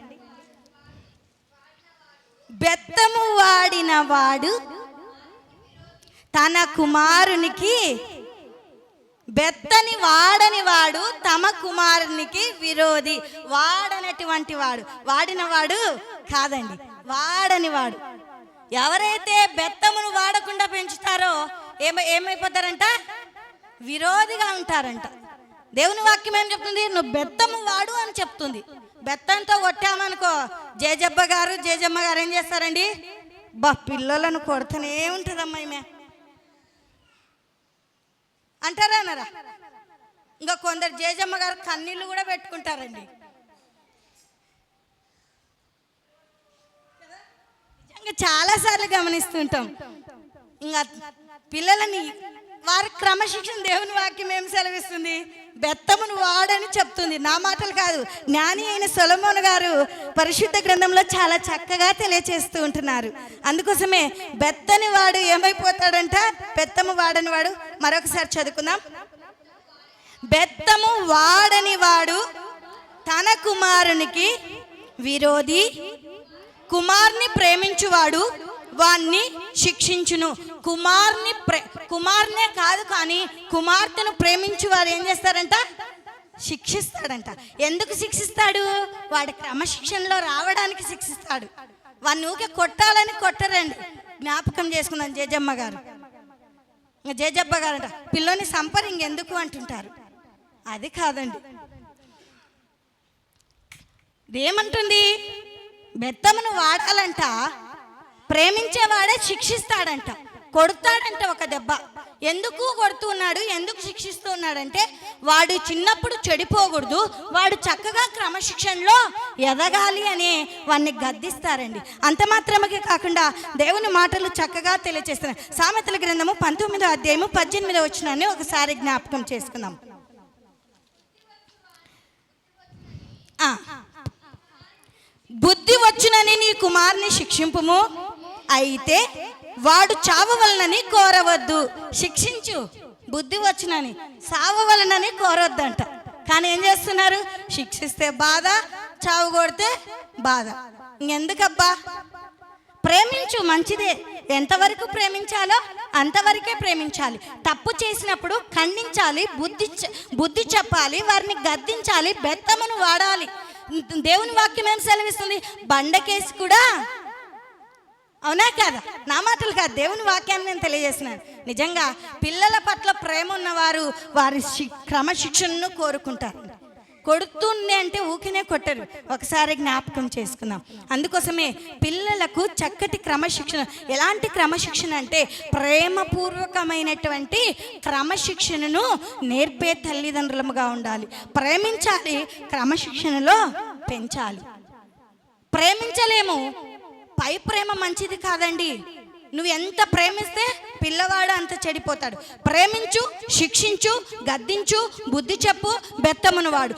బెత్తము వాడిన వాడు తన కుమారునికి, బెత్తని వాడని వాడు తమ కుమారునికి విరోధి. వాడనటువంటి వాడు, వాడిన వాడు కాదండి, వాడని వాడు. ఎవరైతే బెత్తమును వాడకుండా పెంచుతారో ఏమైపోతారంట? విరోధిగా ఉంటారంట. దేవుని వాక్యం ఏం చెప్తుంది? నువ్వు బెత్తము వాడు అని చెప్తుంది. బెత్తంతో కొట్టామనుకో, జేజబ్బ గారు జేజమ్మ గారు ఏం చేస్తారండి? పిల్లలను కొడుతూనే ఉంటుందమ్మా ఈమె అంటారా అన్నారా? ఇంకా కొందరు జేజమ్మ గారు కన్నీళ్ళు కూడా పెట్టుకుంటారండి. ఇంకా చాలాసార్లు గమనిస్తుంటాం. ఇంకా పిల్లలని వారి క్రమశిక్షణ దేవుని వాక్యం ఏం సెలవిస్తుంది? బెత్తమును వాడని చెప్తుంది. నా మాటలు కాదు, జ్ఞాని అయిన సొలొమోను గారు పరిశుద్ధ గ్రంథంలో చాలా చక్కగా తెలియచేస్తూ ఉంటున్నారు. అందుకోసమే బెత్తని వాడు ఏమైపోతాడంట? బెత్తము వాడని వాడు. మరొకసారి చదువుకుందాం. బెత్తము వాడని వాడు తన కుమారునికి విరోధి, కుమార్ని ప్రేమించువాడు వాణ్ణి శిక్షించును. కుమార్నే కాదు కానీ కుమార్తెను ప్రేమించు వారు ఏం చేస్తారంట? శిక్షిస్తాడంట. ఎందుకు శిక్షిస్తాడు? వాడి క్రమశిక్షణలో రావడానికి శిక్షిస్తాడు. వాడిని ఊకే కొట్టాలని కొట్టరండి. జ్ఞాపకం చేసుకున్నాను జేజమ్మ గారు, జేజబ్బ గారంట పిల్లోని సంపర్ ఇంకెందుకు అంటుంటారు. అది కాదండి. ఇదేమంటుంది? బెత్తమును వాడాలంట, ప్రేమించేవాడే శిక్షిస్తాడంట, కొడతాడంట ఒక దెబ్బ. ఎందుకు కొడుతున్నాడు, ఎందుకు శిక్షిస్తూ ఉన్నాడంటే వాడు చిన్నప్పుడు చెడిపోకూడదు, వాడు చక్కగా క్రమశిక్షణలో ఎదగాలి అని వాడిని గద్దిస్తారండి. అంత మాత్రమే కాకుండా దేవుని మాటలు చక్కగా తెలియజేస్తున్నారు. సామెతల గ్రంథము 19వ అధ్యాయము 18వ వచనాన్ని ఒకసారి జ్ఞాపకం చేసుకుందాం. బుద్ధి వచ్చునని నీ కుమారుని శిక్షింపుము, అయితే వాడు చావవలనని కోరవద్దు. శిక్షించు, బుద్ధి వచ్చునని, చావవలనని కోరవద్దంట. కానీ ఏం చేస్తున్నారు? శిక్షిస్తే బాధ, చావు కొడితే బాధ. ఇంకెందుకబ్బా? ప్రేమించు, మంచిదే. ఎంతవరకు ప్రేమించాలో అంతవరకే ప్రేమించాలి. తప్పు చేసినప్పుడు ఖండించాలి, బుద్ధి చెప్పాలి, వారిని గద్దించాలి, బెత్తమును వాడాలి. దేవుని వాక్యం ఏం సెలవిస్తుంది? బండకేసి కూడా, అవునా కాదా? నా మాటలు కాదు, దేవుని వాక్యాన్ని నేను తెలియజేస్తున్నాను. నిజంగా పిల్లల పట్ల ప్రేమ ఉన్నవారు వారి క్రమశిక్షణను కోరుకుంటారు. కొడుతుంది అంటే ఊకినే కొట్టరు. ఒకసారి జ్ఞాపకం చేసుకుందాం. అందుకోసమే పిల్లలకు చక్కటి క్రమశిక్షణ. ఎలాంటి క్రమశిక్షణ అంటే ప్రేమపూర్వకమైనటువంటి క్రమశిక్షణను నేర్పే తల్లిదండ్రులుగా ఉండాలి. ప్రేమించాలి, క్రమశిక్షణలో పెంచాలి. ప్రేమించలేము, పై ప్రేమ మంచిది కాదండి. నువ్వు ఎంత ప్రేమిస్తే పిల్లవాడు అంత చెడిపోతాడు. ప్రేమించు, శిక్షించు, గద్దించు, బుద్ధి చెప్పు, బెత్తమును వాడు.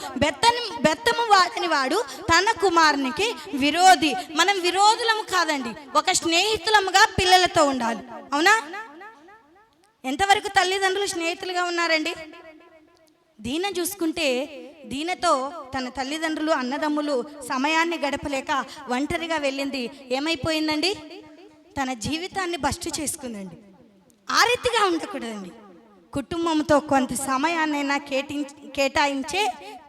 బెత్తము వాడని వాడు తన కుమారునికి విరోధి. మనం విరోధులము కాదండి, ఒక స్నేహితులముగా పిల్లలతో ఉండాలి. అవునా? ఎంతవరకు తల్లిదండ్రులు స్నేహితులుగా ఉన్నారండి? దీన చూసుకుంటే, దీనతో తన తల్లిదండ్రులు అన్నదమ్ములు సమయాన్ని గడపలేక ఒంటరిగా వెళ్ళింది. ఏమైపోయిందండి? తన జీవితాన్ని బస్టు చేసుకుందండి. ఆ రీతిగా ఉండకూడదండి. కుటుంబంతో కొంత సమయాన్నైనా కేటాయించే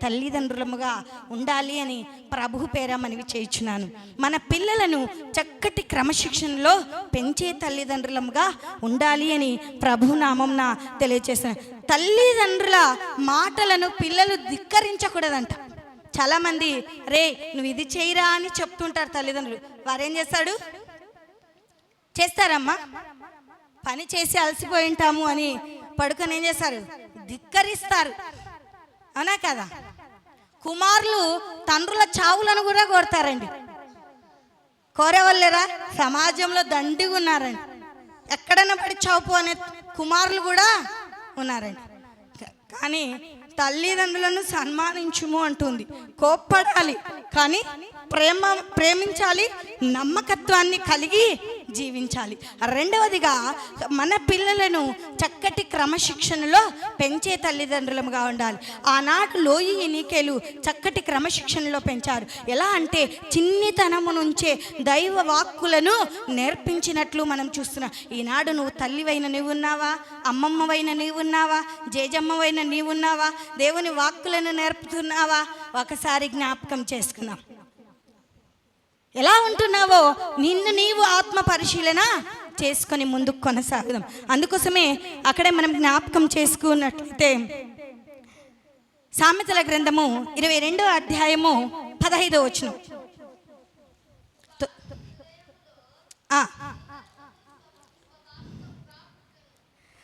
తల్లిదండ్రులముగా ఉండాలి అని ప్రభు పేర మనవి చేయించున్నాను. మన పిల్లలను చక్కటి క్రమశిక్షణలో పెంచే తల్లిదండ్రులముగా ఉండాలి అని ప్రభు నామంన తెలియజేస్తున్నాను. తల్లిదండ్రుల మాటలను పిల్లలు ధిక్కరించకూడదంట. చాలామంది రే నువ్వు ఇది చేయరా అని చెప్తుంటారు తల్లిదండ్రులు. వారేం చేస్తారమ్మా? పని చేసి అలసిపోయి ఉంటాము అని పడుకొని ఏం చేస్తారు? ధిక్కరిస్తారు. అవునా కదా? కుమారులు తండ్రుల చావులను కూడా కోరతారండి. కోరేవాళ్ళేరా? సమాజంలో దండిగా ఉన్నారండి. ఎక్కడైనా పడి చావుపో అనే కుమారులు కూడా ఉన్నారండి. కానీ తల్లిదండ్రులను సన్మానించుము అంటుంది. కోప్పడాలి కానీ ప్రేమించాలి, నమ్మకత్వాన్ని కలిగి జీవించాలి. రెండవదిగా మన పిల్లలను చక్కటి క్రమశిక్షణలో పెంచే తల్లిదండ్రులుగా ఉండాలి. ఆనాడు లోయి ఎన్నికేలు చక్కటి క్రమశిక్షణలో పెంచారు. ఎలా అంటే చిన్నితనము నుంచే దైవ వాక్కులను నేర్పించినట్లు మనం చూస్తున్నాం. ఈనాడు నువ్వు తల్లివైన నీవు ఉన్నావా, అమ్మమ్మవైన నీవు ఉన్నావా, జేజమ్మవైన నీవు ఉన్నావా, దేవుని వాక్కులను నేర్పుతున్నావా? ఒకసారి జ్ఞాపకం చేసుకున్నాం. ఎలా ఉంటున్నావో నిన్ను నీవు ఆత్మ పరిశీలన చేసుకొని ముందుకు కొనసాగుదాం. అందుకోసమే అక్కడే మనం జ్ఞాపకం చేసుకున్నట్లయితే సామెతల గ్రంథము 22వ అధ్యాయము 15వ వచనం.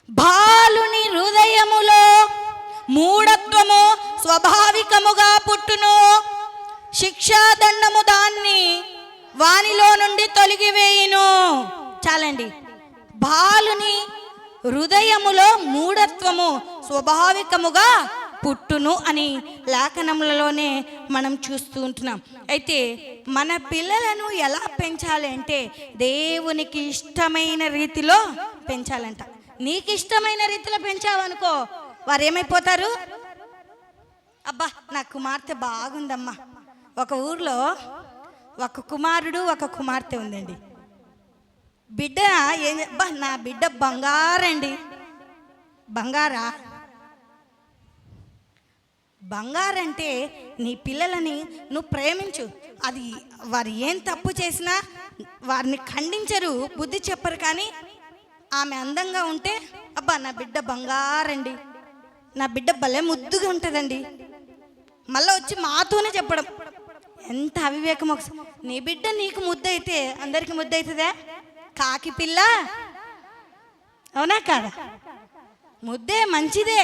బాలుని హృదయములో మూఢత్వము స్వాభావికముగా పుట్టును, శిక్షాదండము దాన్ని వానిలో నుండి తొలగివేయును. చాలండి. బాలుని హృదయములో మూఢత్వము స్వాభావికముగా పుట్టును అని లేఖనములలోనే మనం చూస్తూ ఉంటున్నాం. అయితే మన పిల్లలను ఎలా పెంచాలి అంటే దేవునికి ఇష్టమైన రీతిలో పెంచాలంట. నీకు ఇష్టమైన రీతిలో పెంచావనుకో వారు ఏమైపోతారు? అబ్బా నా కుమార్తె బాగుందమ్మా. ఒక ఊర్లో ఒక కుమారుడు ఒక కుమార్తె ఉందండి. బిడ్డ అబ్బా నా బిడ్డ బంగారండి. బంగారా? బంగారంటే నీ పిల్లలని నువ్వు ప్రేమించు. అది వారు ఏం తప్పు చేసినా వారిని ఖండించరు, బుద్ధి చెప్పరు. కానీ ఆమె అందంగా ఉంటే అబ్బా నా బిడ్డ బంగారండి, నా బిడ్డ భలే ముద్దుగా ఉంటుందండి, మళ్ళీ వచ్చి మాతోనే చెప్పడం. ఎంత అవివేకం! నీ బిడ్డ నీకు ముద్దయితే అందరికి ముద్దవుతుందా? కాకి పిల్ల అవునా కాదా? ముద్దే మంచిదే,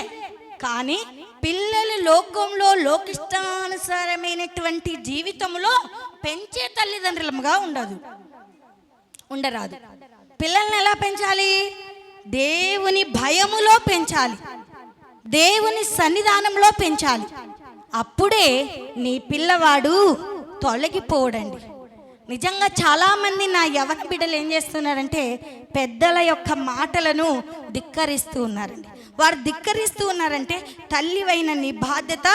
కానీ పిల్లలు లోకంలో లోకిష్టానుసారమైనటువంటి జీవితంలో పెంచే తల్లిదండ్రులుగా ఉండరాదు. పిల్లల్ని ఎలా పెంచాలి? దేవుని భయములో పెంచాలి, దేవుని సన్నిధానంలో పెంచాలి. అప్పుడే నీ పిల్లవాడు తొలగిపోడండి. నిజంగా చాలామంది నా యవన బిడ్డలు ఏం చేస్తున్నారంటే పెద్దల యొక్క మాటలను ధిక్కరిస్తూ ఉన్నారండి. వారు ధిక్కరిస్తూ ఉన్నారంటే తల్లివైన నీ బాధ్యత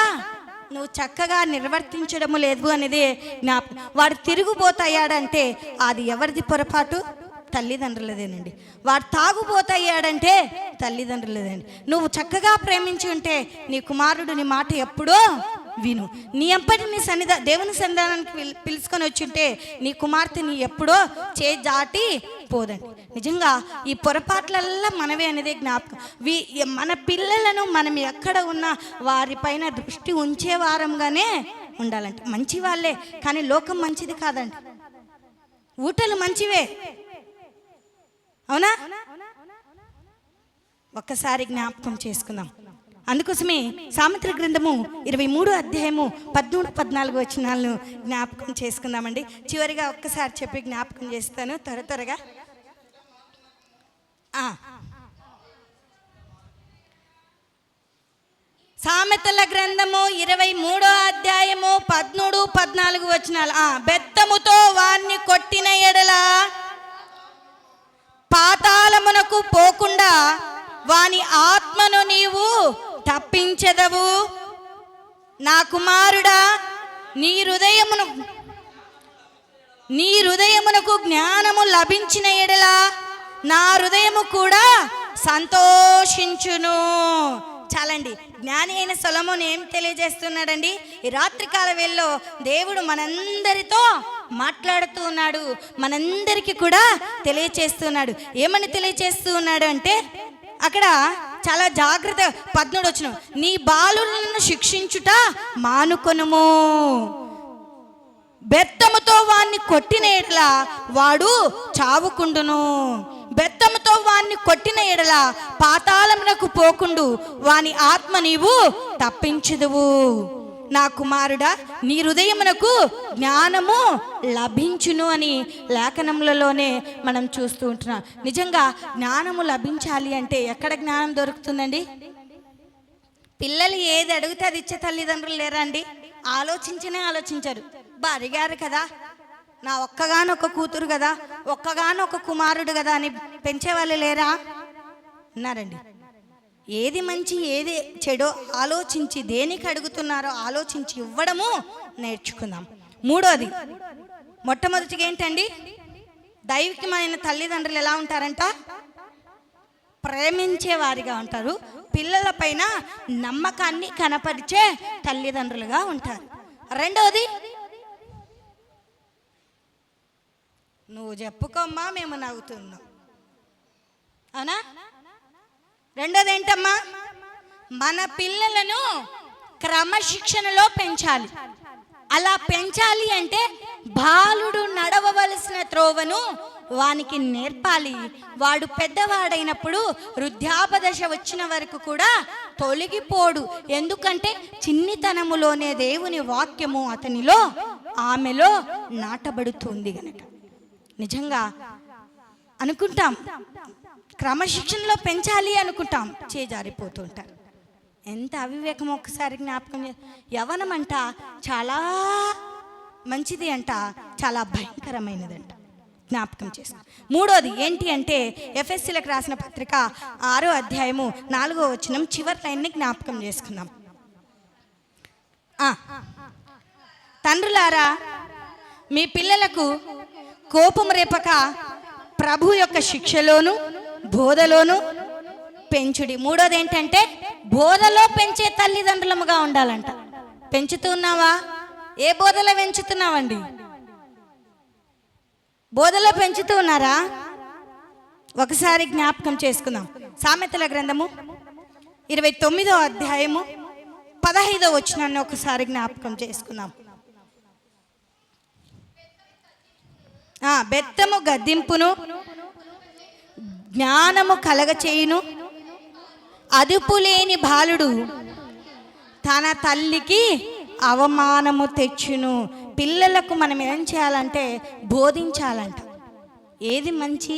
నువ్వు చక్కగా నిర్వర్తించడము లేదు అనేది వాడు తిరుగుబోతయ్యాడంటే అది ఎవరిది పొరపాటు? తల్లిదండ్రులదేనండి. వాడు తాగుబోతయ్యాడంటే తల్లిదండ్రులదేనండి. నువ్వు చక్కగా ప్రేమించి ఉంటే నీ కుమారుడు నీ మాట ఎప్పుడో విను. నీ ఎంపటి నీ దేవుని సన్నిధానానికి పిలుచుకొని వచ్చుంటే నీ కుమార్తె నీ ఎప్పుడో చేజాటి పోదండి. నిజంగా ఈ పొరపాట్లల్లా మనవే అనేది జ్ఞాపకం. మన పిల్లలను మనం ఎక్కడ ఉన్నా వారిపైన దృష్టి ఉంచే వారంగానే ఉండాలంట. మంచి వాళ్ళే, కానీ లోకం మంచిది కాదండి. ఊటలు మంచివే, అవునా? ఒక్కసారి జ్ఞాపకం చేసుకుందాం. అందుకోసమే సామెతల గ్రంథము 23వ అధ్యాయము 13-14 వచనాలను జ్ఞాపకం చేసుకుందామండి. చివరిగా ఒక్కసారి చెప్పి జ్ఞాపకం చేస్తాను త్వరగా. సామెతల గ్రంథము 23వ అధ్యాయము 13-14 వచనాలు. బెత్తముతో వాణ్ణి కొట్టిన ఎడల పాతాళమునకు పోకుండా వాని ఆత్మను నీవు తప్పించెదవు. నా కుమారుడా, నీ హృదయమునకు జ్ఞానము లభించిన ఎడల నా హృదయము కూడా సంతోషించును. చాలండి. జ్ఞాని అయిన సొలొమోను ఏం తెలియజేస్తున్నాడండి? ఈ రాత్రికాల వేళలో దేవుడు మనందరితో మాట్లాడుతూ ఉన్నాడు, మనందరికీ కూడా తెలియచేస్తున్నాడు. ఏమని తెలియచేస్తూ ఉన్నాడు అంటే అక్కడ చాలా జాగ్రత్త 13 వచనం, నీ బాలులను శిక్షించుట మానుకొనుము. బెత్తముతో వాణ్ణి కొట్టిన ఎడల వాడు చావుకుండును. బెత్తముతో వాణ్ణి కొట్టిన ఎడల పాతాళమునకు పోకుండు వాని ఆత్మ నీవు తప్పించుదువు. నా కుమారుడా, నీ హృదయమునకు జ్ఞానము లభించును అని లేఖనములలోనే మనం చూస్తూ ఉంటున్నాం. నిజంగా జ్ఞానము లభించాలి అంటే ఎక్కడ జ్ఞానం దొరుకుతుందండి? పిల్లలు ఏది అడిగితే అది ఇచ్చే తల్లిదండ్రులు లేరా అండి? ఆలోచించరు. అడిగారు కదా, నా ఒక్కగానొక్క కూతురు కదా, ఒక్కగానొక్క కుమారుడు కదా అని పెంచేవాళ్ళు లేరా? ఉన్నారండి. ఏది మంచి ఏది చెడో ఆలోచించి, దేనికి అడుగుతున్నారో ఆలోచించి ఇవ్వడము నేర్చుకుందాం. మూడోది, మొట్టమొదటిగా ఏంటండి? దైవికమైన తల్లిదండ్రులు ఎలా ఉంటారంట? ప్రేమించే వారిగా ఉంటారు. పిల్లల పైన నమ్మకాన్ని కనపరిచే తల్లిదండ్రులుగా ఉంటారు. రెండవది నువ్వు చెప్పుకోమ్మా, మేము నవ్వుతున్నాం. అవునా? రెండోది ఏంటమ్మా? మన పిల్లలను క్రమశిక్షణలో పెంచాలి. అలా పెంచాలి అంటే బాలుడు నడవవలసిన త్రోవను వానికి నేర్పాలి. వాడు పెద్దవాడైనప్పుడు వృద్ధాపదశ వచ్చిన వరకు కూడా తొలగిపోడు. ఎందుకంటే చిన్నితనములోనే దేవుని వాక్యము అతనిలో ఆమెలో నాటబడుతుంది గనక. నిజంగా అనుకుంటాం, క్రమశిక్షణలో పెంచాలి అనుకుంటాం, చేజారిపోతుంటారు. ఎంత అవివేకం ఒక్కసారి జ్ఞాపకం. యవ్వనం అంట చాలా మంచిది అంట, చాలా భయంకరమైనదంట. జ్ఞాపకం చేస్తాం. మూడోది ఏంటి అంటే ఎఫెసీలకు రాసిన పత్రిక 6వ అధ్యాయము 4వ వచనం చివరి లైన్ని జ్ఞాపకం చేసుకుందాం. తండ్రులారా, మీ పిల్లలకు కోపం రేపక ప్రభు యొక్క శిక్షలోను బోధలోను పెంచుడి. మూడోది ఏంటంటే బోధలో పెంచే తల్లిదండ్రులముగా ఉండాలంట. పెంచుతున్నావా? ఏ బోధలో పెంచుతున్నావండి? బోధలో పెంచుతూ ఉన్నారా? ఒకసారి జ్ఞాపకం చేసుకుందాం. సామెతల గ్రంథము 29వ అధ్యాయము 15వ వచనాన్ని ఒకసారి జ్ఞాపకం చేసుకుందాం. బెత్తము గద్దింపును జ్ఞానము కలగచేయును, అదుపు లేని బాలుడు తన తల్లికి అవమానము తెచ్చును. పిల్లలకు మనం ఏం చేయాలంటే బోధించాలంట. ఏది మంచి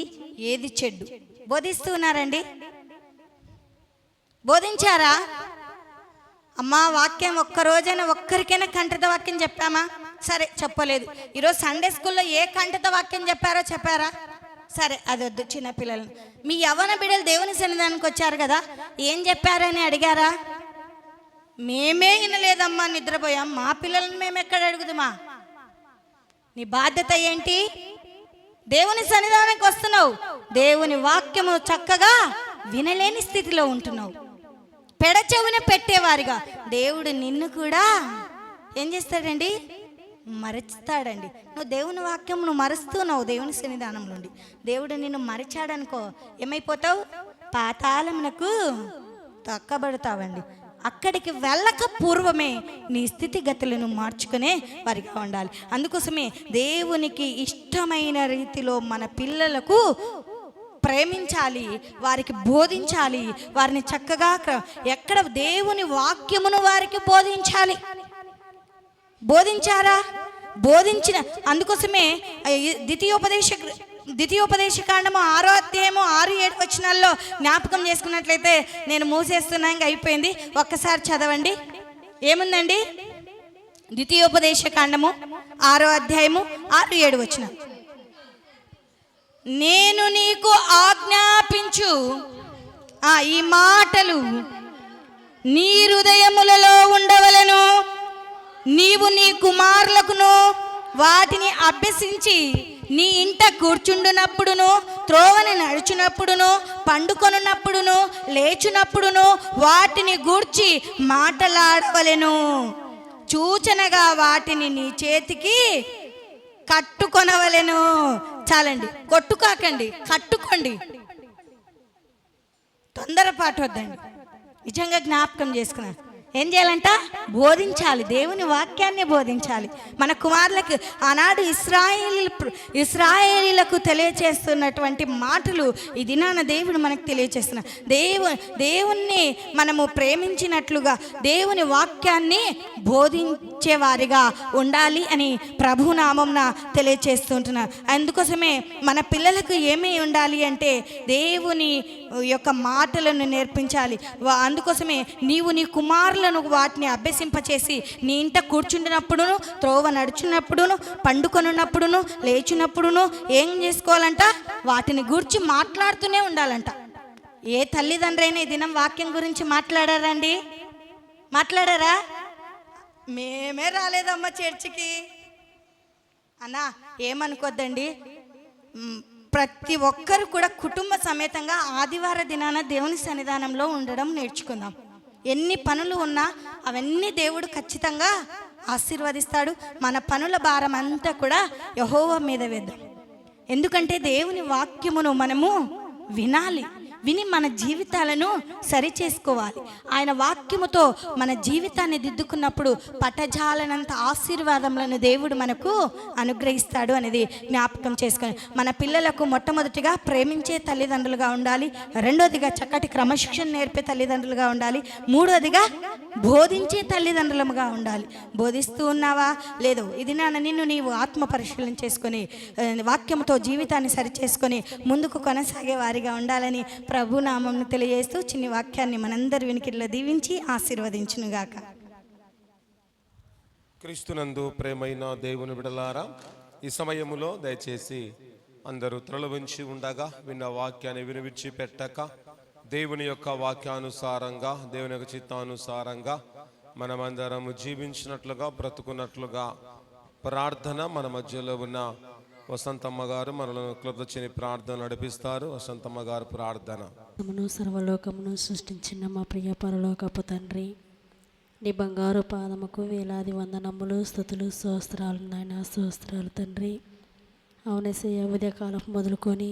ఏది చెడ్డు బోధిస్తున్నారండి? బోధించారా? అమ్మా, వాక్యం ఒక్కరోజైనా ఒక్కరికైనా కంఠిత వాక్యం చెప్పామా? సరే, చెప్పలేదు. ఈరోజు సండే స్కూల్లో ఏ కంఠిత వాక్యం చెప్పారా? సరే, అది వద్దు. చిన్నపిల్లలు, మీ యవ్వన బిడ్డలు దేవుని సన్నిధానానికి వచ్చారు కదా, ఏం చెప్పారని అడిగారా? మేమే వినలేదమ్మా, నిద్రపోయాం. మా పిల్లలను మేము ఎక్కడ అడుగుదామా? నీ బాధ్యత ఏంటి? దేవుని సన్నిధానానికి వస్తున్నావు, దేవుని వాక్యము చక్కగా వినలేని స్థితిలో ఉంటున్నావు. పెడచెవిన పెట్టేవారిగా దేవుడు నిన్ను కూడా ఏం చేస్తాడండి? మరుస్తాడండి. నువ్వు దేవుని వాక్యం మరుస్తున్నావు. దేవుని సన్నిధానం నుండి దేవుడు నిన్ను మరిచాడనుకో, ఏమైపోతావు? పాతాళమునకు తక్కబడతావండి. అక్కడికి వెళ్ళక పూర్వమే నీ స్థితిగతులను మార్చుకునే వారిగా ఉండాలి. అందుకోసమే దేవునికి ఇష్టమైన రీతిలో మన పిల్లలకు ప్రేమించాలి, వారికి బోధించాలి, వారిని చక్కగా ఎక్కడ దేవుని వాక్యమును వారికి బోధించాలి. బోధించారా? బోధించిన అందుకోసమే ద్వితీయోపదేశ కాండము 6వ అధ్యాయము 6-7 వచనాల్లో జ్ఞాపకం చేసుకున్నట్లయితే, నేను మూసేస్తున్నా, ఇంకా అయిపోయింది, ఒక్కసారి చదవండి. ఏముందండి? ద్వితీయోపదేశ కాండము 6వ అధ్యాయము 6-7 వచనాలు. నేను నీకు ఆజ్ఞాపించు ఈ మాటలు నీ హృదయములలో ఉండవలెను, నీవు నీ కుమారులకును వాటిని అభ్యసించి నీ ఇంట కూర్చుండునప్పుడును, త్రోవని నడుచునప్పుడును, పండుకొనున్నప్పుడును, లేచునప్పుడును వాటిని గూర్చి మాటలాడవలెను. సూచనగా వాటిని నీ చేతికి కట్టుకొనవలెను. చాలండి, కొట్టుకాకండి, కట్టుకోండి. తొందరపాటు వద్దండి. నిజంగా జ్ఞాపకం చేసుకున్నా. ఏం చేయాలంట? బోధించాలి, దేవుని వాక్యాన్ని బోధించాలి. మన కుమారులకు ఆనాడు ఇశ్రాయేలీలకు తెలియచేస్తున్నటువంటి మాటలు ఈ దినాన దేవుడు మనకు తెలియచేస్తున్నారు. దేవుణ్ణి మనము ప్రేమించినట్లుగా దేవుని వాక్యాన్ని బోధించేవారిగా ఉండాలి అని ప్రభునామంన తెలియచేస్తుంటున్నారు. అందుకోసమే మన పిల్లలకు ఏమీ ఉండాలి అంటే దేవుని యొక్క మాటలను నేర్పించాలి. అందుకోసమే నీవు నీ కుమారులను వాటిని అభ్యసింపచేసి నీ ఇంట కూర్చుండినప్పుడును, త్రోవ నడుచున్నప్పుడును, పండుకొనున్నప్పుడును, లేచినప్పుడును ఏం చేసుకోవాలంట? వాటిని గురించి మాట్లాడుతూనే ఉండాలంట. ఏ తల్లిదండ్రైనా ఈ దినం వాక్యం గురించి మాట్లాడారండి? మాట్లాడారా? మేమే రాలేదమ్మా చర్చికి అన్నా, ఏమనుకోద్దండి. ప్రతి ఒక్కరు కూడా కుటుంబ సమేతంగా ఆదివార దినాన దేవుని సన్నిధానంలో ఉండడం నేర్చుకుందాం. ఎన్ని పనులు ఉన్నా అవన్నీ దేవుడు ఖచ్చితంగా ఆశీర్వదిస్తాడు. మన పనుల భారం అంతా కూడా యెహోవా మీద వేద్దాం. ఎందుకంటే దేవుని వాక్యమును మనము వినాలి, విని మన జీవితాలను సరిచేసుకోవాలి. ఆయన వాక్యముతో మన జీవితాన్ని దిద్దుకున్నప్పుడు పటజాలనంత ఆశీర్వాదములను దేవుడు మనకు అనుగ్రహిస్తాడు అనేది జ్ఞాపకం చేసుకొని మన పిల్లలకు మొట్టమొదటిగా ప్రేమించే తల్లిదండ్రులుగా ఉండాలి, రెండోదిగా చక్కటి క్రమశిక్షణ నేర్పే తల్లిదండ్రులుగా ఉండాలి, మూడోదిగా బోధించే తల్లిదండ్రులుగా ఉండాలి. బోధిస్తూ ఉన్నావా లేదో ఇది నిన్ను నీవు ఆత్మ పరిశీలన చేసుకొని వాక్యంతో జీవితాన్ని సరిచేసుకొని ముందుకు కొనసాగే వారిగా ఉండాలని ప్రభు నామమును తెలియజేస్తూ చిన్ని వాక్యాన్ని మనందరి వినికిడిలో దీవించి ఆశీర్వదించునుగాక. క్రీస్తునందు ప్రేమైన దేవుని బిడ్డలారా, ఈ సమయములో దయచేసి అందరూ తలలు వంచి ఉండగా విన్న వాక్యాన్ని విడిచిపెట్టక దేవుని యొక్క వాక్యానుసారంగా, దేవుని యొక్క చిత్తానుసారంగా మనమందరము జీవించినట్లుగా, బ్రతుకున్నట్లుగా ప్రార్థన మన మధ్యలో ఉన్న వసంతమ్మ గారు మనలను క్లుప్తచిని ప్రార్థన నడిపిస్తారు. వసంతమ్మ గారు ప్రార్థన. సర్వలోకమును సృష్టించిన మా ప్రియ పరలోకపు తండ్రి, నీ బంగారు పాదముకు వేలాది వందనములు, స్తుతులు, స్తోత్రాలు నాయన, స్తోత్రాలు తండ్రి. అవునేసయ్య, ఉదయకాలం మొదలుకొని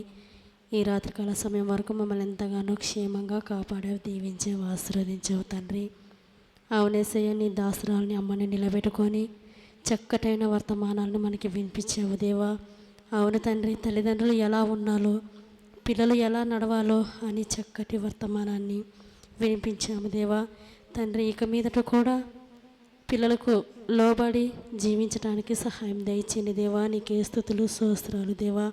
ఈ రాత్రికాల సమయం వరకు మమ్మల్ని ఎంతగానో క్షేమంగా కాపాడావు, దీవించావు, ఆశీర్వదించావు తండ్రి. అవునేసయ్య, నీ దాసరాలని అమ్మని నిలబెట్టుకొని చక్కటైన వర్తమానాలను మనకి వినిపించావు దేవా. అవును తండ్రి, తల్లిదండ్రులు ఎలా ఉన్నాలో, పిల్లలు ఎలా నడవాలో అని చక్కటి వర్తమానాన్ని వినిపించాము దేవా. తండ్రి, ఇక మీదట కూడా పిల్లలకు లోబడి జీవించడానికి సహాయం దయచేయండి దేవా. నీకే స్తుతులు, స్తోత్రాలు దేవా.